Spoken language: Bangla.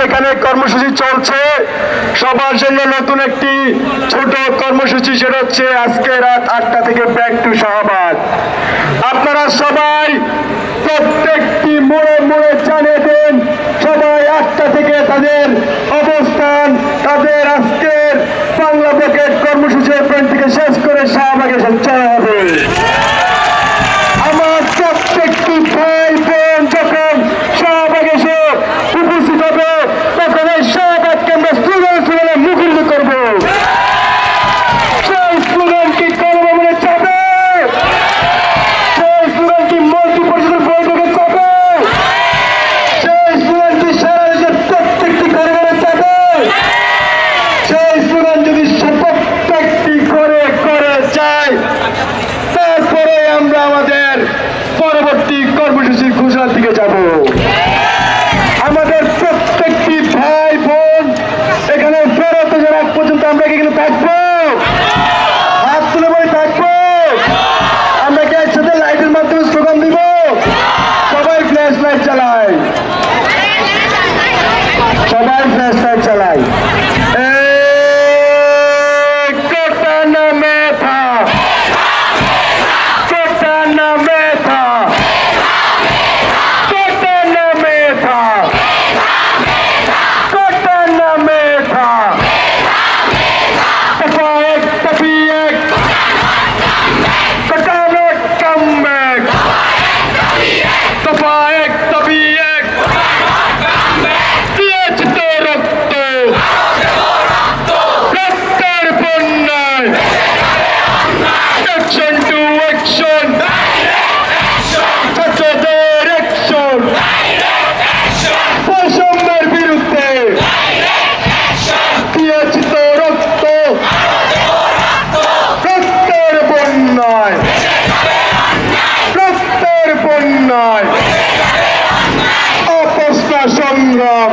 সেখানে কর্মসূচি চলছে সবার জন্য নতুন একটি ছোট কর্মসূচি, সেটা হচ্ছে আজকে রাত 8টা থেকে ব্যাক টু শাহবাগ। আপনারা সবাই প্রত্যেকটি মোড়ে মোড়ে জানিয়ে দেন, সবাই 8টা থেকে তাদের অবস্থান, তাদের আজকের বাংলা ব্লকের কর্মসূচি পয়েন্ট থেকে শেষ করে শাহবাগে সঞ্চয় হবে। আমার প্রত্যেকটি ভাই বোন যখন শাহবাগে এসে উপস্থিত হবে তখন এই শাহবাগকে আমরা স্লোগানে মুখরিত করবো। সেই স্লোগানটি কর্মভবনে যাবে, সেই স্লোগানটি মন্ত্রী পরিষদের বৈঠকে যাবে, সেই স্লোগানটি সারা দেশের প্রত্যেকটি কর্মভবনে যাবে। সেই স্লোগান যদি প্রত্যেকটি করে করে যায় তারপরে আমরা আমাদের পরবর্তী কর্মসূচির ঘোষণার দিকে যাব। আমাদের প্রত্যেকটি ভাই বোন এখানে ফেরত যাওয়ার পর্যন্ত আমরা কি এখানে থাকবো? হাত তুলে বলে থাকবো? আমরা কি একসাথে লাইটের মাধ্যমে স্লোগান দিব? সবাই ফ্ল্যাশ লাইট চালাই, সবাই ফ্ল্যাশ লাইট চালাই। সংগ্রাম